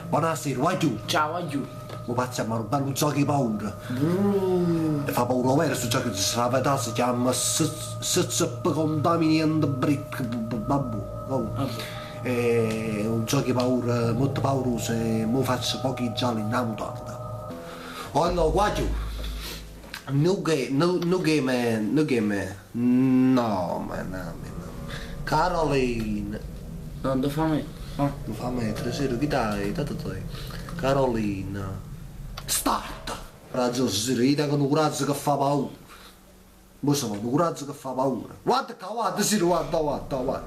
Buonasera, vai giù. Ciao, aiù. Mi facciamo un bello gioco di paura. E fa paura vero questo gioco, se la vedete si chiama SCP Contaminant Brick. Babù. È un gioco di paura molto pauroso e mi faccio pochi gialli in una mutanda. Allora, qua giù. No game. No, man. Caroline. Non lo fa me. Non fa mettere, sì, chi dai, Carolina. Start! Razzo sirita con un razzo che fa paura. Mo so, un razzo che fa paura. Guarda, sì, guarda.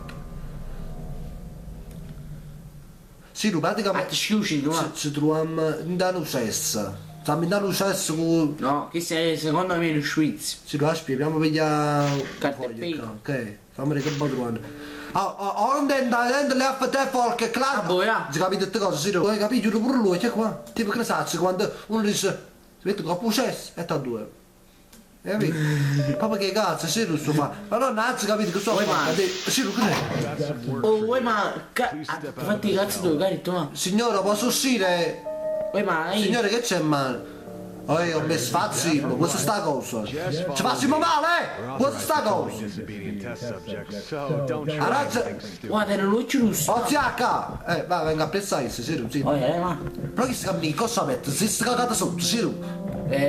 Sì, praticamente Scusi, no? ci troviamo in un cesso. Stiamo in un cesso con... No, che sei secondo me in Svizzera. Sì, lo spieghiamo, vediamo... Carta e penna. Ok, fammi vedere che trovare. Dentro le FT folk, claro. Ah, boh, ja. Si capite queste cose, sì, hai capito pure lui, c'è qua. Tipo che ne sai, quando uno dice, si mette troppo cesso e sta due. Hai capito? Proprio che cazzo, sì, lo so fa. Ma non ha capito che so fa. Sì, lo credo. Oh, vuoi ma... Fatti i cazzo tu, carito, ma... Signora, posso uscire? Vuoi ma... Signore, che c'è, ma... Oh, ho messo fazzino, questa sta cosa. Ci facciamo male, questa sta cosa. Arazza, Guarda, era lui russo. oh TH, va, venga a pensare, sì, sì. Oh, ma... Però che si cammina, cosa mette? Si sta cagata sotto, sì.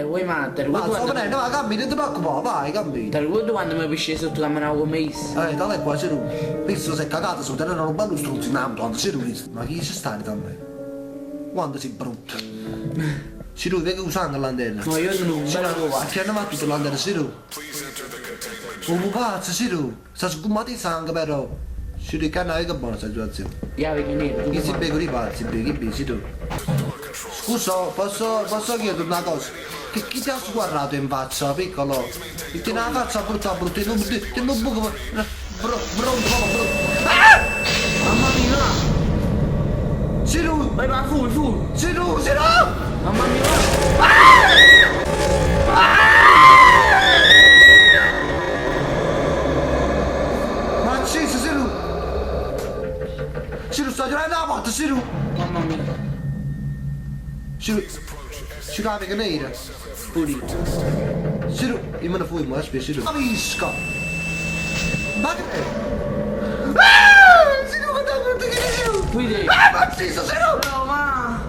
Vuoi ma... Te lo Ma guardo sto quando... venendo, va, cammina, non ti preoccupare, vai, cammina. Te lo guardo quando mi pisci sotto camminavo con me. Dai qua, sì. Visto si è cagata sotto, non un bello struzzo in amto, sì, ma chi ci sta da me? Quando sei brutto? Sì, vedi usando l'antenna. No, io sono un bello uovo. Ti hanno fatto l'antenna, sì. Oh, cazzo, sì. Sta sgummato il sangue, però. Sì, che non è che buona questa situazione. Ya, vedi nero. Chi si beve i pazzi, che sì, tu. Scusa, posso chiedere una cosa? Che chi ti ha sguardato in faccia, piccolo? Ti tiene la faccia brutta, ti non buco. Brutto. Mamma mia! Sì, Vai, ma fu! sì, Mamma mia! Ma sì, Siru, sto girando la porta, Siru! Mamma mia! Ci capi che nera? Pulito! Siru, io me ne fui, ma aspetta, Siru. Capisco! Ma che è? Siru, che t'ha brutto che Siru! Pulito! Ma sì, Siru! No, ma...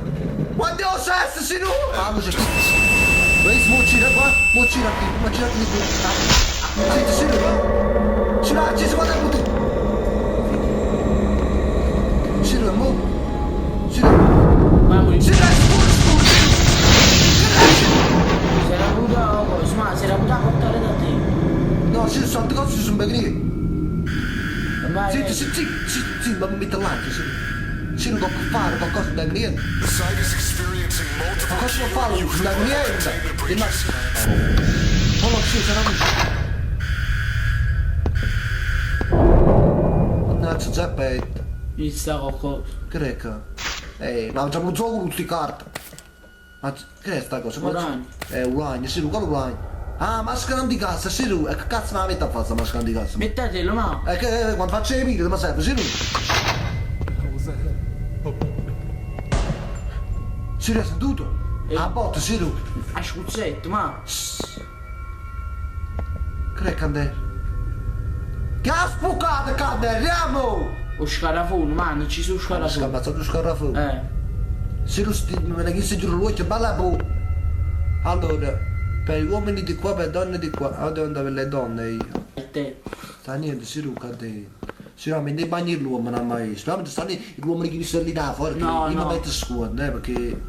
Quando è sesso, Siru! Ah, non c'è più. Vedi, moccira qua, moccira qui. Senti, Siru! Siru, ci si guarda brutto! Siru, mo? Siru! Mamma Siru, si era voluta portare da te. no, Siru, tante cose sono begrini. Vai, Sì, ma mi metto là, Siru, non può fare qualcosa da niente. Ma cosa può fare? Da niente! Non lo so, sarà un... Mannaggia, Zeppet. mi sta qualcosa. Greca. Ma c'è un gioco di carta. Ma che è sta cosa? Uragno. Uragno, Siru, quale uragno? Ah, maschera di cassa, Siru. E che cazzo me la mette a fare sta maschera di cassa? Mettetelo, ma... Che quando faccio le video, ma serve, Siru? Siru, hai sentito? Ah, botte, Siru. A scuzzetto, ma... Che è candela? Che ha spucato candela, andiamo! O scarafone, ma non ci sono Ha scarafone. ammazzato lo scarafone. Eh. Non me ne chiesto giuro l'occhio, balla po'. Allora, per gli uomini di qua, per le donne di qua, devo andare per le donne io. E te? Sta niente, si ruca te. Sicuramente nei bagni l'uomo non ha mai. Sicuramente stanno gli uomini che mi stanno lì da fuori, No, io no. mi metto a scuola, perché...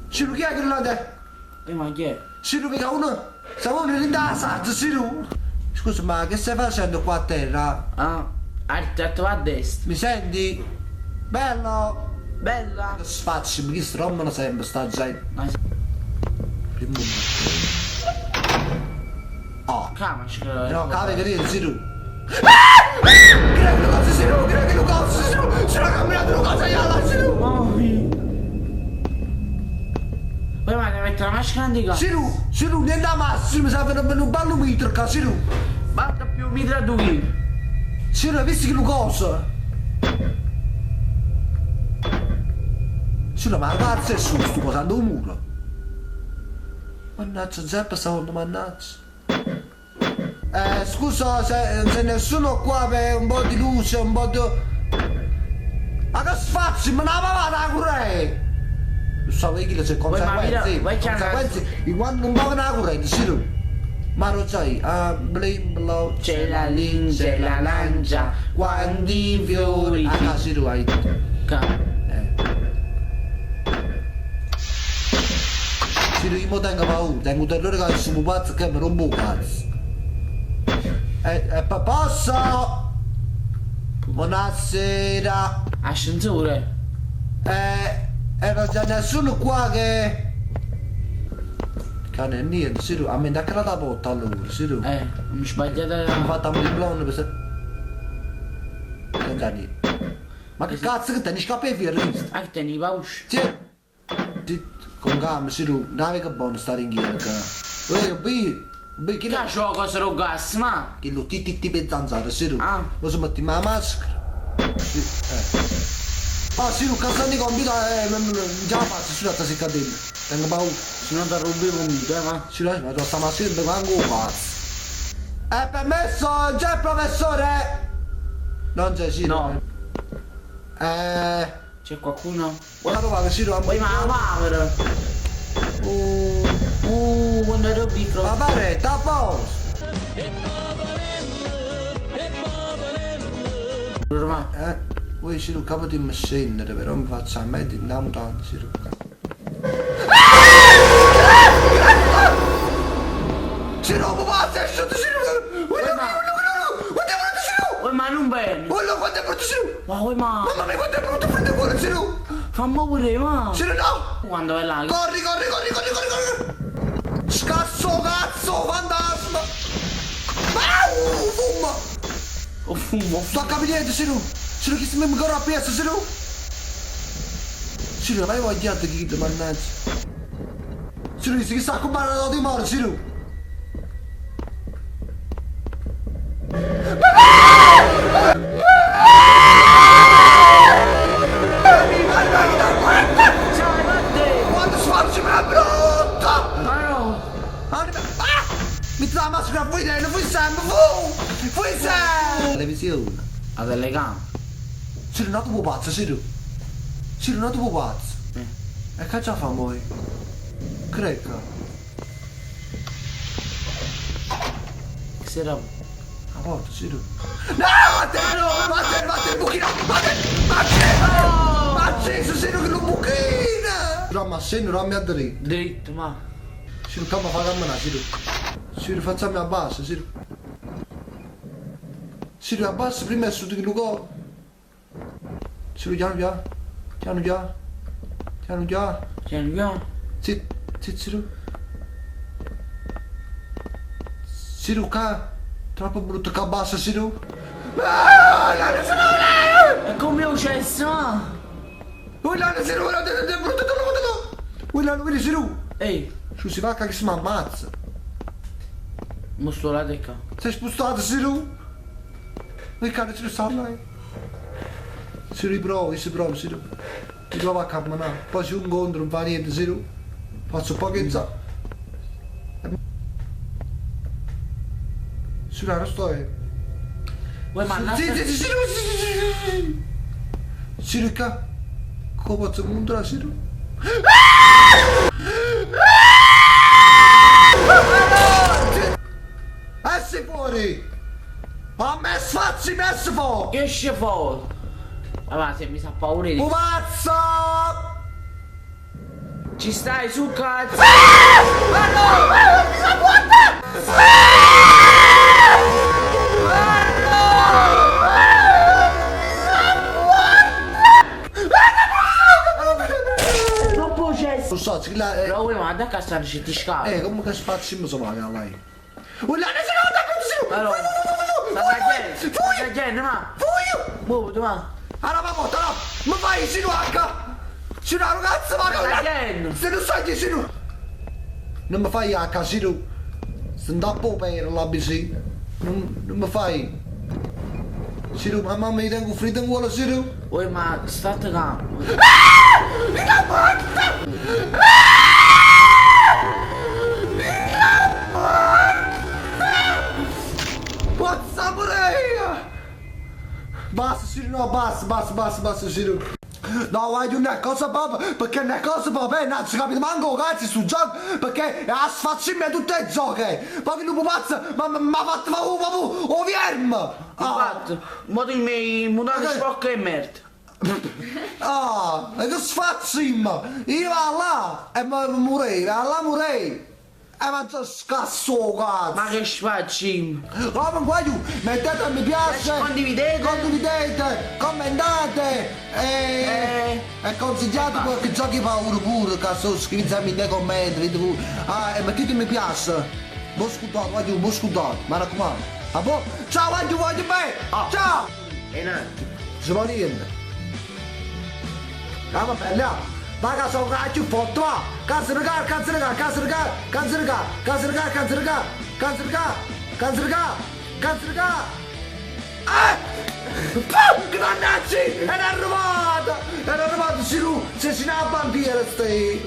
Siru, chi è che là te? Ma chi è? Siru, mica uno... Stiamo uno in da sarta, Siru. Scusa, ma che stai facendo qua a terra? Ah, va a destra. Mi senti? Bello! Bella. Sfacci, mi strombano sempre sta gente. Ma si... Primo. Oh, Camaci che... no, cave che ride, Siru. Creo che lo cazzo, Siru, Siru, ha camminato una cosa ialla, Siru. Mamma mia. Poi ma devi mettere la maschera antica. Siru, niente a massimo, mi serve un ballo mitroca, Siru. Batta più mitra tu. Siru, hai visto che lo cosa? Sino, ma cazzo è su, sto posando un muro. Mannaggia, Zepp sta mannaggia. Scusa se nessuno qua per un po' di luce, un po' di... Ma che sfazzi, me la pavata corrente! Lo so che c'è conseguenze, quando non va la corrente, sì tu. Ma lo sai, a blimblo C'è la lince, la lancia, quando i fiori... Ah, sì tu hai detto. Sì tu, io mi tengo paura, tengo terrore che sono pazzo che mi rompo il cazzo. Posso? Buonasera. Ascensore. Non c'è nessuno qua che... Cane niente, sì, a me da la porta allora, sì. Mi sbagliate Mi fatto un blondo per se... Non c'è niente. Ma che cazzo che te ne scappi via, rivista? Ah, che tenevi paura? Sì. Con calma, sì, non che buono stare in ghiera, Che c'ho la cosa del gas, ma? Che lo ti per zanzare, sì. Ah. Lo si metti la maschera. Sì, Ah, sì, un cazzo di compito, già la faccio, sì, la si cadendo. Tengo paura. Se non ti rubi il compito, ma? Sì, ma tu sta maschera quando un cazzo. È permesso, già il professore? Non c'è, sì. No. C'è qualcuno? Guarda qua, sì, Poi ma la camera. Quando ero piccolo. Ma pare, sta a posto. Voi si capo di me scendere, però mi faccio a me di andiamo tanto, si Si roba basta, è stato si Ma non bene. Guarda quanto è brutto si Ma vuoi ma? Mamma mia quanto è brutto, prende cuore si Fammi pure, ma. Si no! Quando è là? Corri! Scasso cazzo, fantasma! Fumma! O fumo. Sto a capire niente, Siru! Siru, che si mi ancora a piazza, Siru! Siru, non hai voglia di chi, mannaggia! Siru, che sta comprando di moro, Siru! Quando sforzi me la brutta! Ma no. Mi dà la maschera, fui sempre! Televisione! La telecamera. Siru, non tu pazzo, Siru! Siru, non tu pazzo! E che già fa voi? Creca! Che sera? A porta, Siru! No! Vattene, buchino! Acceso, Siru, che lo buchina! No, ma se non mi ha dritto! Dritto, ma. Siru, come fa camminare, Siru? Siru, facciamo a basso, Siru! Siru, a basso, prima è su di Lugo! Siru, piano piano! Piano piano. Sit, Siru! Siru, qua! Troppo brutto che abbassa, Siru! E come è successo, ma? Guarda, Siru, è brutto, guarda, vedi, Siru! Ehi, Su, si va che si mi ammazza! mostro la tecca. Sei spostato, Siru? E cane, Siru, sta là. Siru, riprovi, Siru. Ti prova a camminare. Poi si incontro, non fa niente, Siru. Faccio un po' che za. Siru, non sto Vuoi mandare? Siru. Siru, qua. Come posso incontrare, Siru? Essi fuori! A me sfazzi, messi fuori! Che esce fuori? Allora, se mi sa paura di... Pupazzo! Ci stai su, cazzo? Non può essere. Non so, si là... Però vuoi mandare a casa se ti scappa. come che spazio mi sono pagato lei? Allora, Allora, sta gente, ma... Muoviti, ma... allora, no! Mi fai Siru H! Siru, ragazzi, ma che... se non sai chi Siru! Non mi fai H, Siru! Se non da per la BC! Non mi fai! Siru, mamma mi tengo fritto in cuore, Siru! Vuoi ma state calmo. posto, Ciro. No, voglio una cosa proprio, perché una cosa proprio, non si capite manco cazzo sul gioco, perché a sfazzarmi tutte le gioche. Poi il pazzo mi ha fatto proprio o viermo. Infatti, mo ti mi mutare sporco e merda. Ah, e che sfazzimmo? Io vado là e mi morei, là morei. E ma c'è scasso cazzo. Ma che spacci? Comunque, mettete mi piace, condividete, commentate e consigliate qualche giochi paura pure, cazzo, scrivetemi nei commenti, e mettete mi piace. Buon scudato, buon scudato, mi raccomando. A po', ciao, voglio bene, ciao! E no. Si va niente. Ah, vabbè, là. Raga, sono più forte, va! Canzerga! Granacci! Era arrivato! Era arrivato, Ciru! Se si ne ha bandiera, stai!